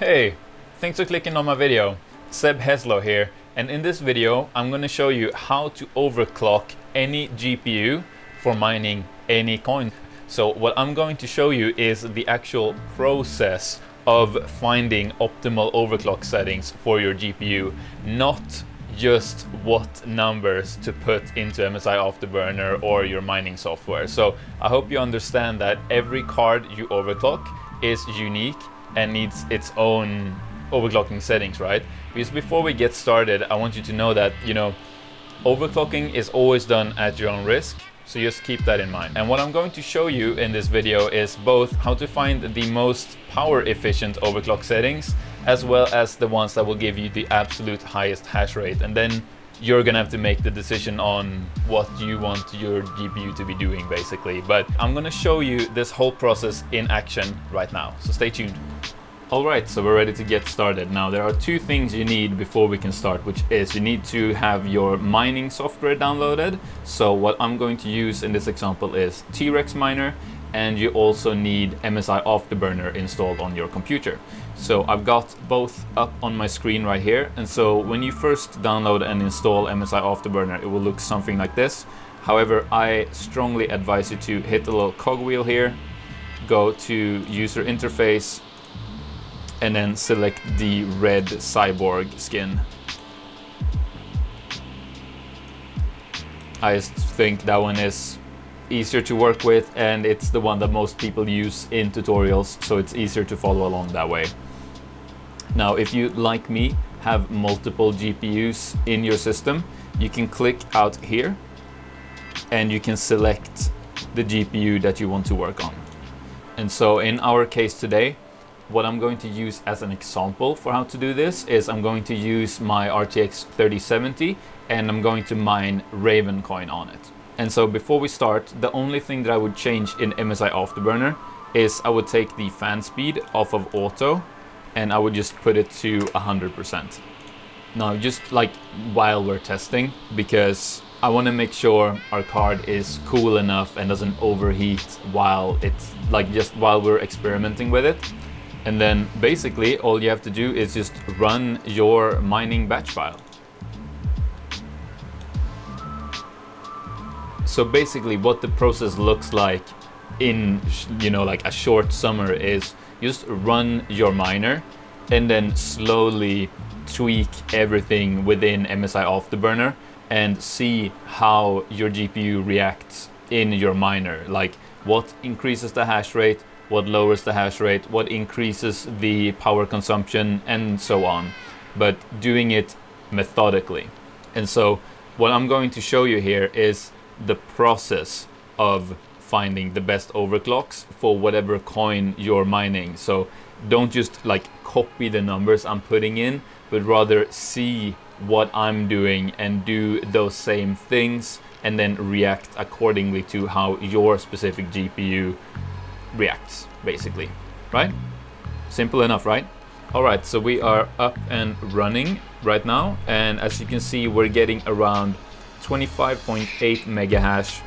Hey, thanks for clicking on my video. Seb Heslo here, and in this video I'm going to show you how to overclock any GPU for mining any coin. So what I'm going to show you is the actual process of finding optimal overclock settings for your GPU, not just what numbers to put into MSI Afterburner or your mining software. So I hope you understand that every card you overclock is unique and needs its own overclocking settings, right? Because before we get started, I want you to know that, overclocking is always done at your own risk. So just keep that in mind. And what I'm going to show you in this video is both how to find the most power efficient overclock settings, as well as the ones that will give you the absolute highest hash rate. And then you're gonna have to make the decision on what you want your GPU to be doing, basically. But I'm gonna show you this whole process in action right now, so stay tuned. Alright, so we're ready to get started. Now there are two things you need before we can start, which is you need to have your mining software downloaded. So what I'm going to use in this example is T-Rex Miner, and you also need MSI Afterburner installed on your computer. So I've got both up on my screen right here, and so when you first download and install MSI Afterburner, it will look something like this. However, I strongly advise you to hit the little cogwheel here, go to user interface, and then select the red cyborg skin. I just think that one is easier to work with, and it's the one that most people use in tutorials, so it's easier to follow along that way. Now, if you, like me, have multiple GPUs in your system, you can click out here and you can select the GPU that you want to work on. And so in our case today, what I'm going to use as an example for how to do this is I'm going to use my RTX 3070 and I'm going to mine Ravencoin on it. And so before we start, the only thing that I would change in MSI Afterburner is I would take the fan speed off of auto and I would just put it to 100%. Now, just like while we're testing, because I want to make sure our card is cool enough and doesn't overheat while it's just while we're experimenting with it. And then basically all you have to do is just run your mining batch file. So basically what the process looks like in, like a short summer is just run your miner and then slowly tweak everything within MSI Afterburner and see how your GPU reacts in your miner. Like what increases the hash rate, what lowers the hash rate, what increases the power consumption, and so on, but doing it methodically. And so what I'm going to show you here is the process of finding the best overclocks for whatever coin you're mining. So don't just copy the numbers I'm putting in, but rather see what I'm doing and do those same things and then react accordingly to how your specific GPU reacts, basically, right? Simple enough, right? All right, so we are up and running right now, and as you can see, we're getting around 25.8 mega hash,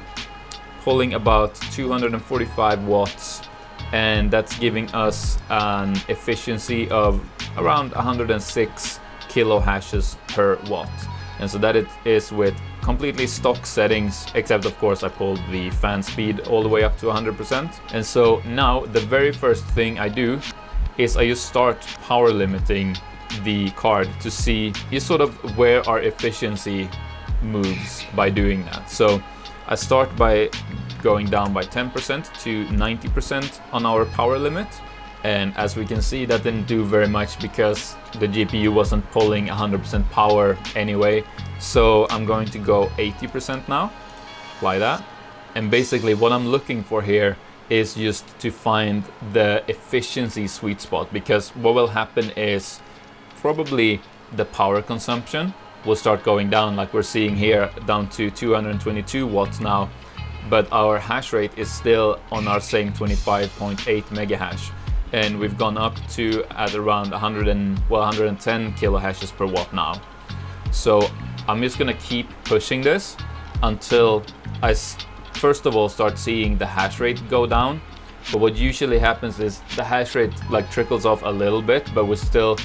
pulling about 245 watts, and that's giving us an efficiency of around 106 kilo hashes per watt. And so that it is with completely stock settings, except of course I pulled the fan speed all the way up to 100%. And so now the very first thing I do is I just start power limiting the card to see just sort of where our efficiency moves by doing that. So I start by going down by 10% to 90% on our power limit. And as we can see, that didn't do very much because the GPU wasn't pulling 100% power anyway. So I'm going to go 80% now, apply that. And basically what I'm looking for here is just to find the efficiency sweet spot, because what will happen is probably the power consumption will start going down, like we're seeing here, down to 222 watts now. But our hash rate is still on our same 25.8 mega hash. And we've gone up to at around 110 kilo hashes per watt now. So I'm just gonna keep pushing this until I first of all start seeing the hash rate go down, But what usually happens is the hash rate like trickles off a little bit, but we're still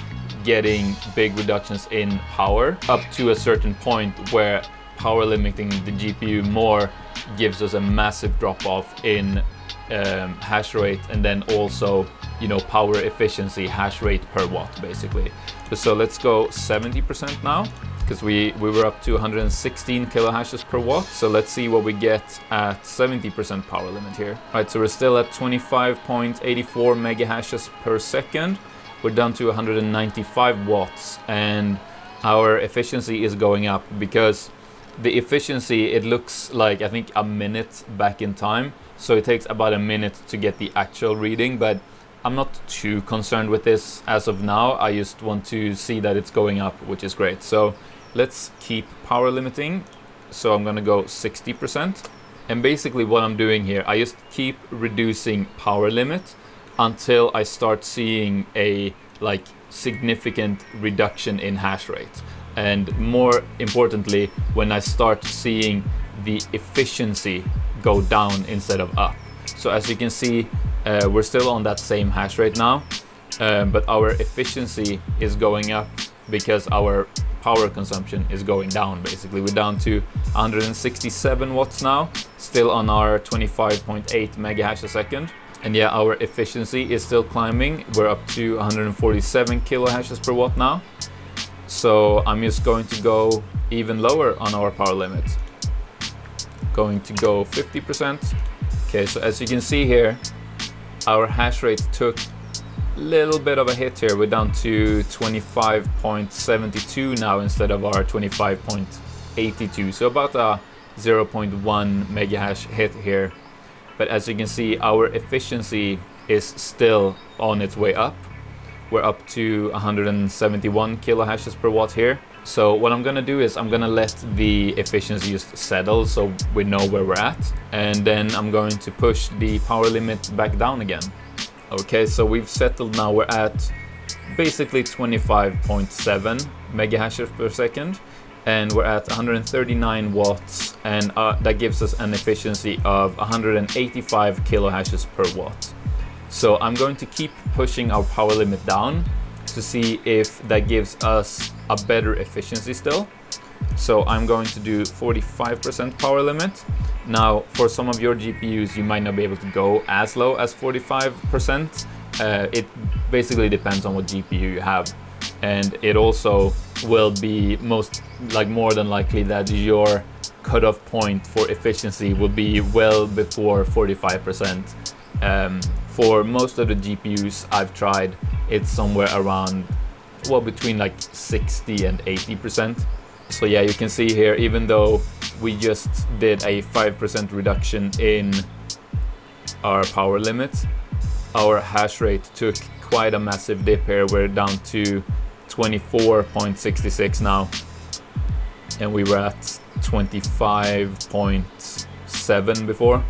getting big reductions in power up to a certain point where power limiting the GPU more gives us a massive drop off in hash rate, and then also, you know, power efficiency, hash rate per watt basically. So let's go 70% now, because we were up to 116 kilohashes per watt. So let's see what we get at 70% power limit here. All right, so we're still at 25.84 megahashes per second. We're down to 195 watts, and our efficiency is going up, because the efficiency, it looks like, I think, a minute back in time. So it takes about a minute to get the actual reading, but I'm not too concerned with this as of now. I just want to see that it's going up, which is great. So let's keep power limiting. So I'm gonna go 60%. And basically what I'm doing here, I just keep reducing power limit until I start seeing a like significant reduction in hash rate. And more importantly, when I start seeing the efficiency go down instead of up. So as you can see, we're still on that same hash rate now, but our efficiency is going up because our power consumption is going down. Basically, we're down to 167 watts now, still on our 25.8 megahash a second. And yeah, our efficiency is still climbing. We're up to 147 kilohashes per watt now. So I'm just going to go even lower on our power limit. Going to go 50%. Okay, so as you can see here, our hash rate took a little bit of a hit here. We're down to 25.72 now instead of our 25.82. So about a 0.1 megahash hit here. But as you can see, our efficiency is still on its way up. We're up to 171 kilohashes per watt here. So what I'm gonna do is I'm gonna let the efficiency just settle so we know where we're at. And then I'm going to push the power limit back down again. Okay, so we've settled now. We're at basically 25.7 megahashes per second. And we're at 139 watts, and that gives us an efficiency of 185 kilohashes per watt. So I'm going to keep pushing our power limit down to see if that gives us a better efficiency still. So I'm going to do 45% power limit. Now, for some of your GPUs, you might not be able to go as low as 45%. It basically depends on what GPU you have. And it also will be more than likely that your cutoff point for efficiency will be well before 45%. For most of the GPUs I've tried, it's somewhere around, well, between like 60 and 80%. So yeah, you can see here, even though we just did a 5% reduction in our power limit, our hash rate took quite a massive dip here. We're down to 24.66 now, and we were at 25.7 before.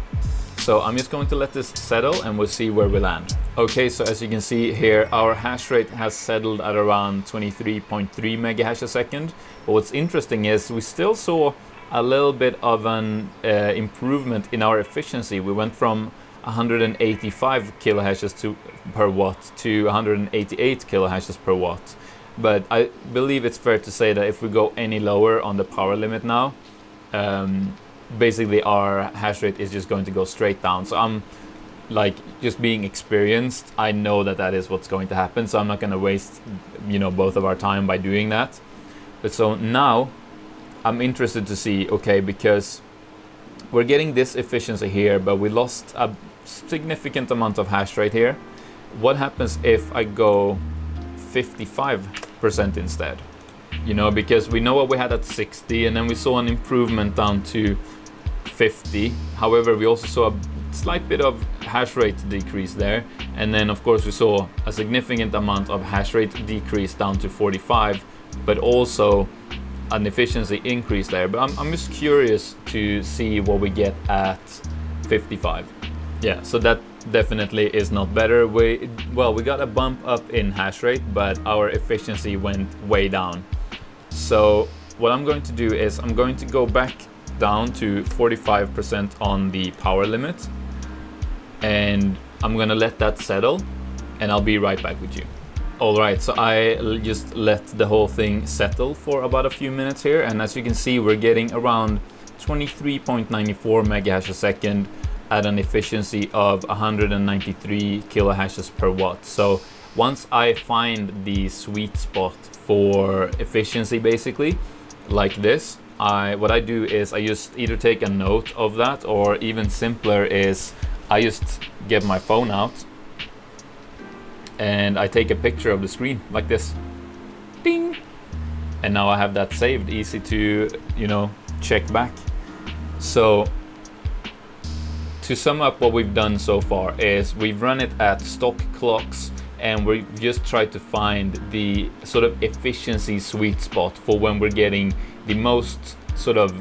So I'm just going to let this settle and we'll see where we land. Okay, so as you can see here, our hash rate has settled at around 23.3 megahash a second. But what's interesting is we still saw a little bit of an improvement in our efficiency. We went from 185 kilohashes per watt to 188 kilohashes per watt. But I believe it's fair to say that if we go any lower on the power limit now, basically our hash rate is just going to go straight down. So I'm like, just being experienced, I know that that is what's going to happen. So I'm not going to waste, both of our time by doing that. But so now I'm interested to see, okay, because we're getting this efficiency here, but we lost a significant amount of hash rate here. What happens if I go 55% instead? Because we know what we had at 60, and then we saw an improvement down to 50. However, we also saw a slight bit of hash rate decrease there, and then of course we saw a significant amount of hash rate decrease down to 45, but also an efficiency increase there. But I'm just curious to see what we get at 55. Yeah, so that definitely is not better. We got a bump up in hash rate, but our efficiency went way down. So what I'm going to do is I'm going to go back down to 45% on the power limit, and I'm gonna let that settle and I'll be right back with you. Alright, so I just let the whole thing settle for about a few minutes here, and as you can see, we're getting around 23.94 megahash a second at an efficiency of 193 kilohashes per watt. So once I find the sweet spot for efficiency, basically, like this, what I do is I just either take a note of that, or even simpler is I just get my phone out and I take a picture of the screen like this, ding, and now I have that saved, easy to, you know, check back. So to sum up what we've done so far is we've run it at stock clocks, and we've just tried to find the sort of efficiency sweet spot for when we're getting the most sort of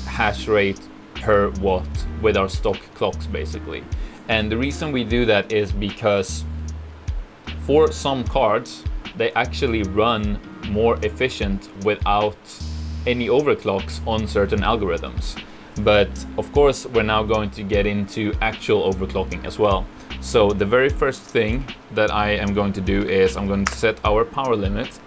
hash rate per watt with our stock clocks, basically. And the reason we do that is because for some cards, they actually run more efficient without any overclocks on certain algorithms. But of course, we're now going to get into actual overclocking as well. So the very first thing that I am going to do is I'm going to set our power limit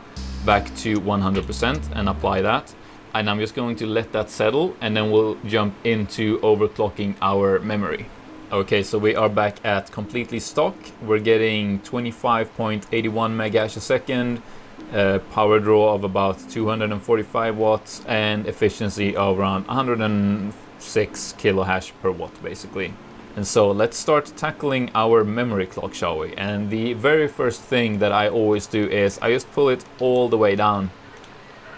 back to 100% and apply that. And I'm just going to let that settle, and then we'll jump into overclocking our memory. Okay, so we are back at completely stock. We're getting 25.81 megahash a second, power draw of about 245 watts, and efficiency of around 106 kilohash per watt, basically. And so let's start tackling our memory clock, shall we? And the very first thing that I always do is I just pull it all the way down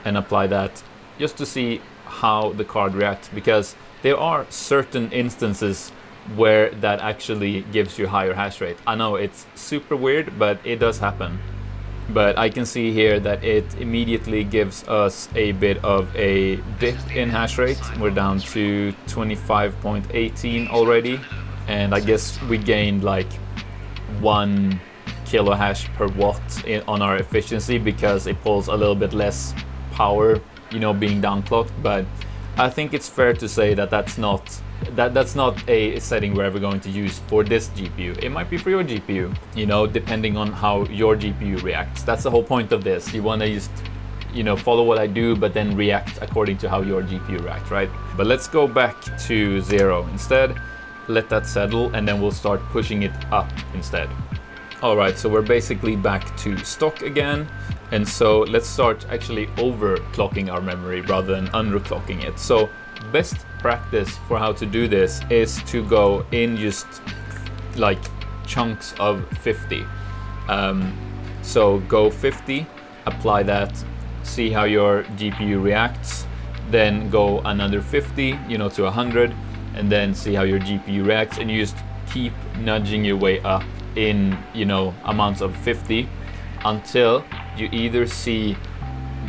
and apply that, just to see how the card reacts, because there are certain instances where that actually gives you higher hash rate. I know it's super weird, but it does happen. But I can see here that it immediately gives us a bit of a dip in hash rate. We're down to 25.18 already, and I guess we gained like 1 kilohash per watt on our efficiency because it pulls a little bit less power, you know, being downclocked. But I think it's fair to say that that's not a setting we're ever going to use for this GPU. It might be for your GPU, you know, depending on how your GPU reacts. That's the whole point of this. You want to just, you know, follow what I do, but then react according to how your GPU reacts, right? But let's go back to 0 instead. Let that settle, and then we'll start pushing it up instead. All right, so we're basically back to stock again. And so let's start actually overclocking our memory rather than underclocking it. So best practice for how to do this is to go in just like chunks of 50. So go 50, apply that, see how your GPU reacts, then go another 50, you know, to 100, and then see how your GPU reacts, and you just keep nudging your way up in, you know, amounts of 50 until you either see,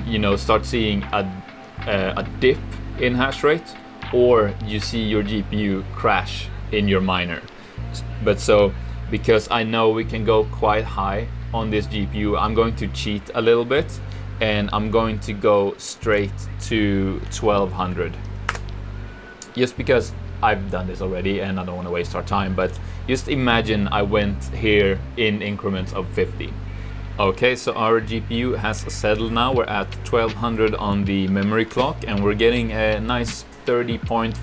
you know, start seeing a dip in hash rate, or you see your GPU crash in your miner. But so, because I know we can go quite high on this GPU, I'm going to cheat a little bit, and I'm going to go straight to 1200. Just because I've done this already and I don't want to waste our time, but just imagine I went here in increments of 50. Okay, so our GPU has settled now. We're at 1200 on the memory clock, and we're getting a nice 30.43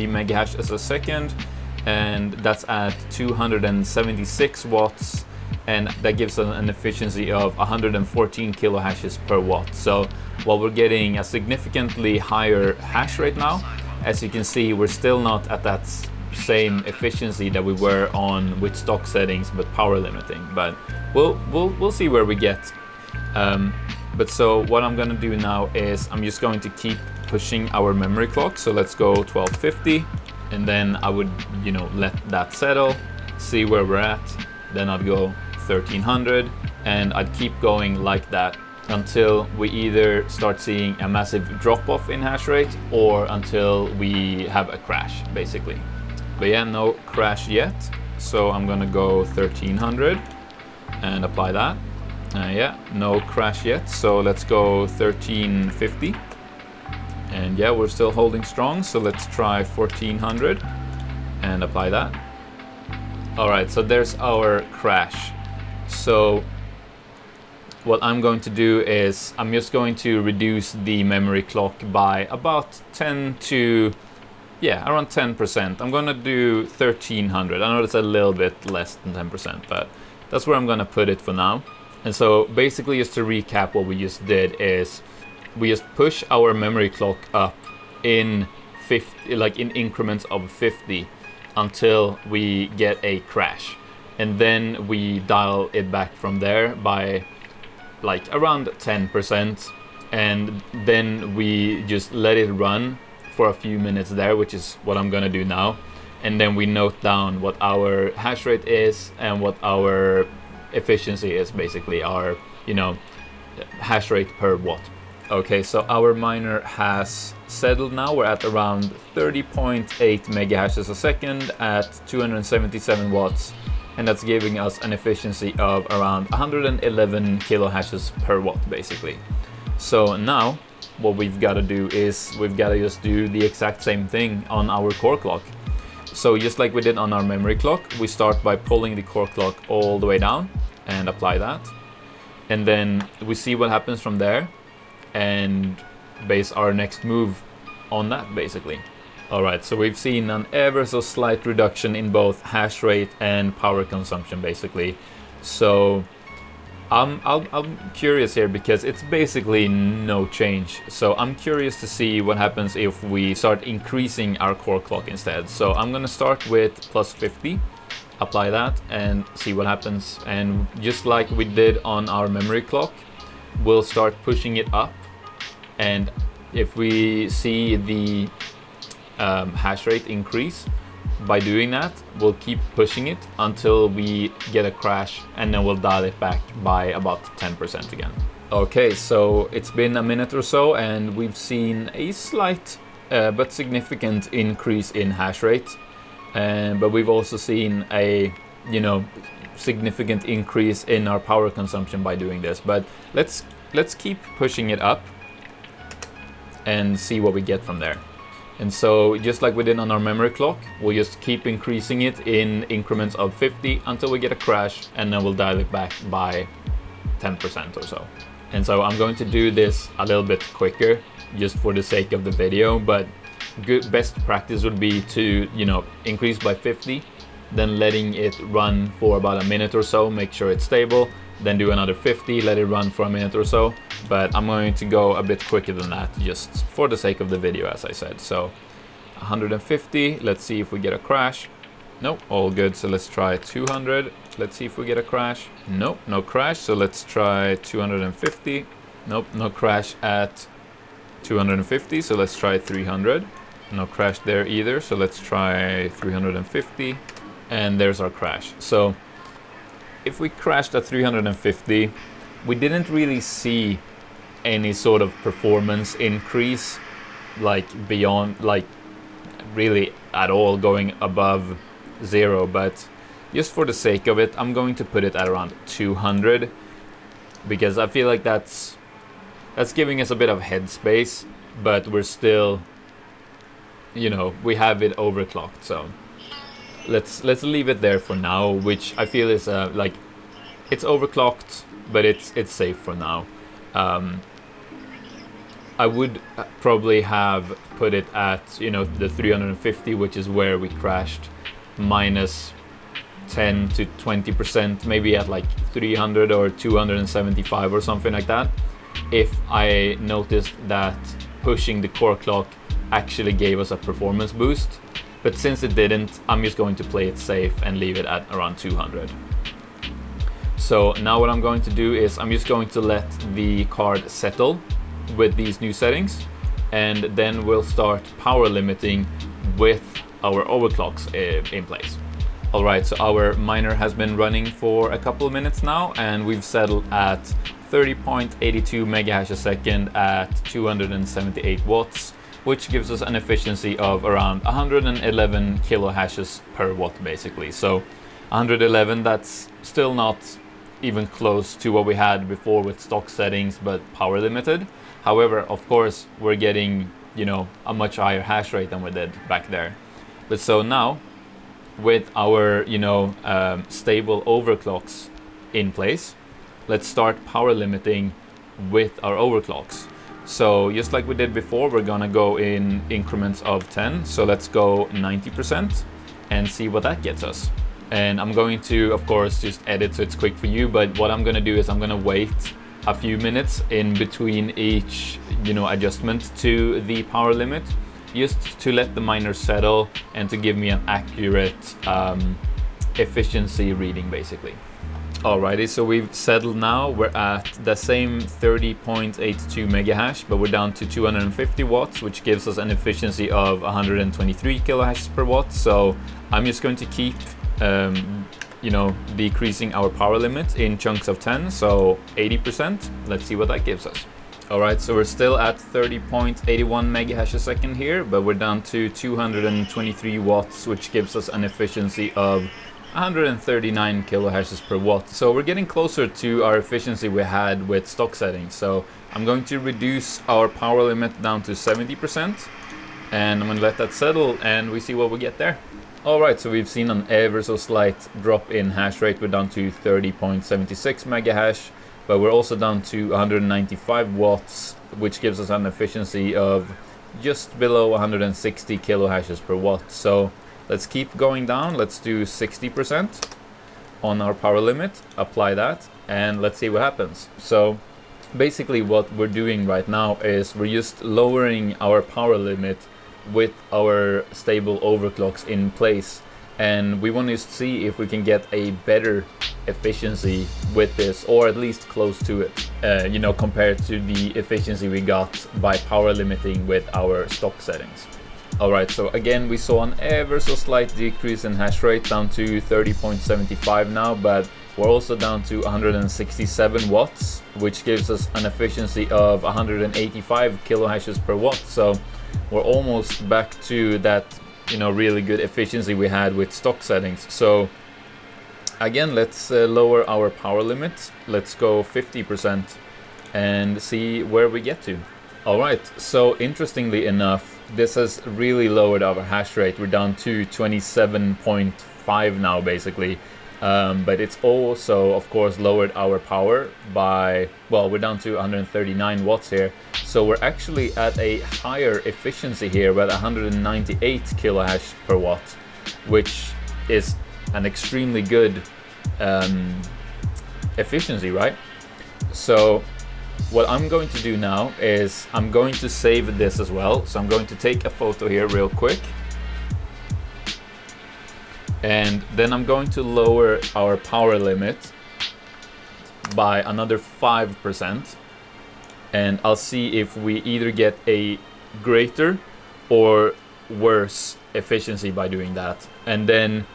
megahash as a second, and that's at 276 watts, and that gives us an efficiency of 114 kilohashes per watt. So while we're getting a significantly higher hash rate now, as you can see, we're still not at that same efficiency that we were on with stock settings but power limiting, but we'll see where we get. But so what I'm gonna do now is I'm just going to keep pushing our memory clock. So let's go 1250, and then I would, you know, let that settle, see where we're at, then I'd go 1300, and I'd keep going like that until we either start seeing a massive drop off in hash rate or until we have a crash, basically. But yeah, no crash yet, so I'm gonna go 1300 and apply that. Yeah, no crash yet, so let's go 1350. And yeah, we're still holding strong, so let's try 1400 and apply that. All right, so there's our crash. So what I'm going to do is I'm just going to reduce the memory clock by about 10 to, yeah, around 10%. I'm gonna do 1300. I know it's a little bit less than 10%, but that's where I'm gonna put it for now. And so basically, just to recap, what we just did is we just push our memory clock up in 50, like in increments of 50, until we get a crash, and then we dial it back from there by like around 10%, and then we just let it run for a few minutes there, which is what I'm gonna do now. And then we note down what our hash rate is and what our efficiency is, basically our, you know, hash rate per watt. Okay, so our miner has settled now. We're at around 30.8 mega hashes a second at 277 watts, and that's giving us an efficiency of around 111 kilo hashes per watt, basically. So now what we've got to do is we've got to just do the exact same thing on our core clock. So just like we did on our memory clock, we start by pulling the core clock all the way down and apply that, and then we see what happens from there and base our next move on that, basically. Alright, so we've seen an ever so slight reduction in both hash rate and power consumption, basically. So I'm curious here because it's basically no change. So I'm curious to see what happens if we start increasing our core clock instead. So I'm gonna start with plus 50, apply that and see what happens. And just like we did on our memory clock, we'll start pushing it up. And if we see the hash rate increase by doing that, we'll keep pushing it until we get a crash, and then we'll dial it back by about 10% again. Okay, so it's been a minute or so and we've seen a slight but significant increase in hash rate, but we've also seen a, you know, significant increase in our power consumption by doing this. But let's keep pushing it up and see what we get from there. And so just like we did on our memory clock, we'll just keep increasing it in increments of 50 until we get a crash, and then we'll dial it back by 10% or so. And so I'm going to do this a little bit quicker just for the sake of the video, but best practice would be to, you know, increase by 50, then letting it run for about a minute or so, make sure it's stable, then do another 50, let it run for a minute or so. But I'm going to go a bit quicker than that just for the sake of the video, as I said. So 150, let's see if we get a crash. Nope, all good. So let's try 200. Let's see if we get a crash. Nope, no crash. So let's try 250. Nope, no crash at 250. So let's try 300. No crash there either. So let's try 350. And there's our crash. So if we crashed at 350, we didn't really see any sort of performance increase, like beyond, like really at all, going above 0. But just for the sake of it, I'm going to put it at around 200, because I feel like that's giving us a bit of headspace, but we're still, you know, we have it overclocked. So let's leave it there for now, which I feel is like, it's overclocked, but it's safe for now. I would probably have put it at, you know, the 350, which is where we crashed, minus 10 to 20%, maybe at like 300 or 275 or something like that, if I noticed that pushing the core clock actually gave us a performance boost. But since it didn't, I'm just going to play it safe and leave it at around 200. So now what I'm going to do is I'm just going to let the card settle with these new settings, and then we'll start power limiting with our overclocks in place. Alright, so our miner has been running for a couple of minutes now, and we've settled at 30.82 mega hash a second at 278 watts, which gives us an efficiency of around 111 kilo hashes per watt, basically. So 111, that's still not even close to what we had before with stock settings, but power limited. However, of course, we're getting, you know, a much higher hash rate than we did back there. But so now with our, stable overclocks in place, let's start power limiting with our overclocks. So just like we did before, we're gonna go in increments of 10. So let's go 90% and see what that gets us. And I'm going to, of course, just edit so it's quick for you, but what I'm gonna do is I'm gonna wait a few minutes in between each, adjustment to the power limit, just to let the miner settle and to give me an accurate efficiency reading, basically. Alrighty, so we've settled now. We're at the same 30.82 mega hash, but we're down to 250 watts, which gives us an efficiency of 123 kilohashes per watt. So I'm just going to keep, decreasing our power limit in chunks of 10, so 80%. Let's see what that gives us. Alright, so we're still at 30.81 mega hash a second here, but we're down to 223 watts, which gives us an efficiency of 139 kilohashes per watt. So we're getting closer to our efficiency we had with stock settings. So I'm going to reduce our power limit down to 70%, and I'm going to let that settle and we see what we get there. Alright, so we've seen an ever so slight drop in hash rate. We're down to 30.76 mega hash, but we're also down to 195 watts, which gives us an efficiency of just below 160 kilohashes per watt. So let's keep going down. Let's do 60% on our power limit, apply that, and let's see what happens. So basically what we're doing right now is we're just lowering our power limit with our stable overclocks in place, and we want to see if we can get a better efficiency with this, or at least close to it, compared to the efficiency we got by power limiting with our stock settings. Alright, so again we saw an ever so slight decrease in hash rate down to 30.75 now, but we're also down to 167 watts, which gives us an efficiency of 185 kilohashes per watt. So we're almost back to that, really good efficiency we had with stock settings. So again, let's lower our power limit. Let's go 50% and see where we get to. Alright, so interestingly enough, this has really lowered our hash rate. We're down to 27.5 now, basically. But it's also, of course, lowered our power by, well, we're down to 139 watts here. So we're actually at a higher efficiency here. We're at 198 kilohash per watt, which is an extremely good efficiency, right? So what I'm going to do now is I'm going to save this as well. So I'm going to take a photo here real quick. And then I'm going to lower our power limit by another 5%. And I'll see if we either get a greater or worse efficiency by doing that. And then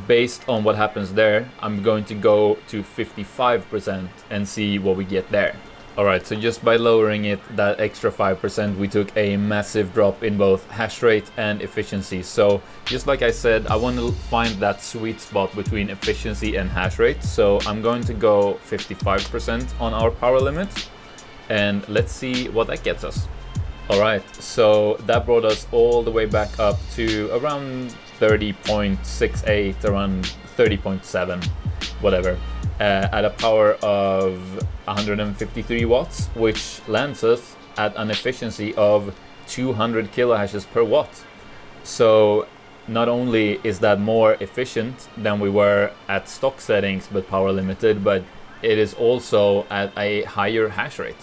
based on what happens there, I'm going to go to 55% and see what we get there. Alright, so just by lowering it that extra 5%, we took a massive drop in both hash rate and efficiency. So just like I said, I want to find that sweet spot between efficiency and hash rate. So I'm going to go 55% on our power limit, and let's see what that gets us. Alright, so that brought us all the way back up to around 30.68, around 30.7, whatever. At a power of 153 watts, which lands us at an efficiency of 200 kilohashes per watt. So not only is that more efficient than we were at stock settings but power limited, but it is also at a higher hash rate.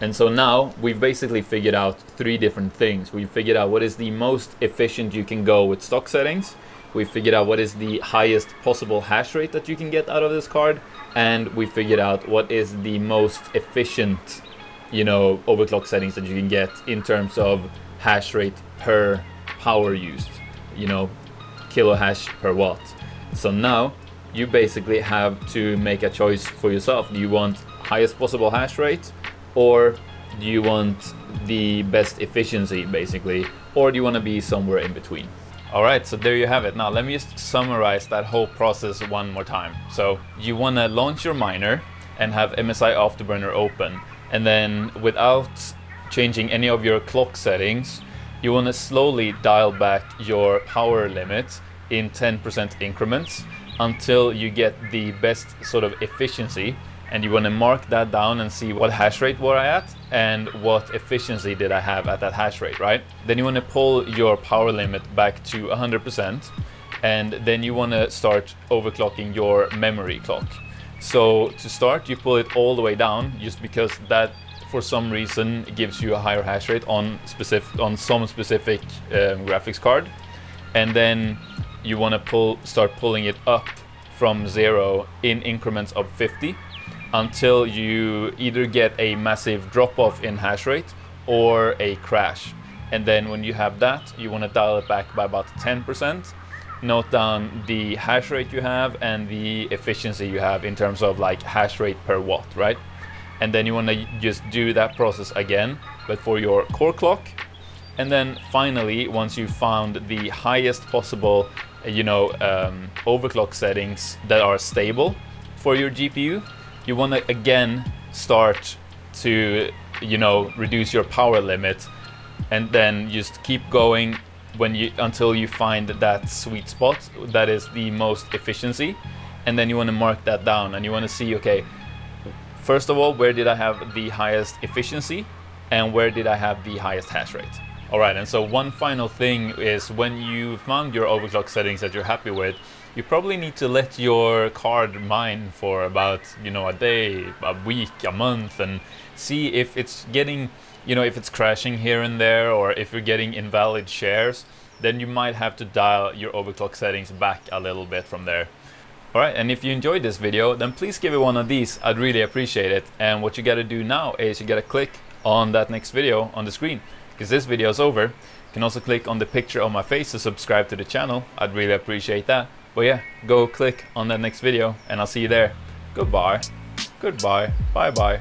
And so now we've basically figured out three different things. We've figured out what is the most efficient you can go with stock settings. We figured out what is the highest possible hash rate that you can get out of this card, and we figured out what is the most efficient, overclock settings that you can get in terms of hash rate per power used, kilohash per watt. So now you basically have to make a choice for yourself. Do you want highest possible hash rate, or do you want the best efficiency, basically, or do you want to be somewhere in between? Alright, so there you have it. Now let me just summarize that whole process one more time. So you want to launch your miner and have MSI Afterburner open, and then without changing any of your clock settings, you want to slowly dial back your power limit in 10% increments until you get the best sort of efficiency. And you want to mark that down and see what hash rate were I at and what efficiency did I have at that hash rate, right? Then you want to pull your power limit back to 100%, and then you want to start overclocking your memory clock. So to start, you pull it all the way down, just because that for some reason gives you a higher hash rate on some specific graphics card. And then you want to start pulling it up from 0 in increments of 50 until you either get a massive drop off in hash rate or a crash. And then when you have that, you want to dial it back by about 10%. Note down the hash rate you have and the efficiency you have in terms of like hash rate per watt, right? And then you want to just do that process again, but for your core clock. And then finally, once you've found the highest possible, overclock settings that are stable for your GPU, you want to again start to, reduce your power limit, and then just keep going until you find that sweet spot that is the most efficiency. And then you want to mark that down, and you want to see, okay, first of all, where did I have the highest efficiency and where did I have the highest hash rate? All right, and so one final thing is, when you found your overclock settings that you're happy with, you probably need to let your card mine for about, a day, a week, a month, and see if it's getting, if it's crashing here and there, or if you're getting invalid shares. Then you might have to dial your overclock settings back a little bit from there. All right, and if you enjoyed this video, then please give it one of these. I'd really appreciate it. And what you got to do now is you got to click on that next video on the screen, because this video is over. You can also click on the picture of my face to subscribe to the channel. I'd really appreciate that. But yeah, go click on that next video and I'll see you there. Goodbye. Goodbye. Bye bye.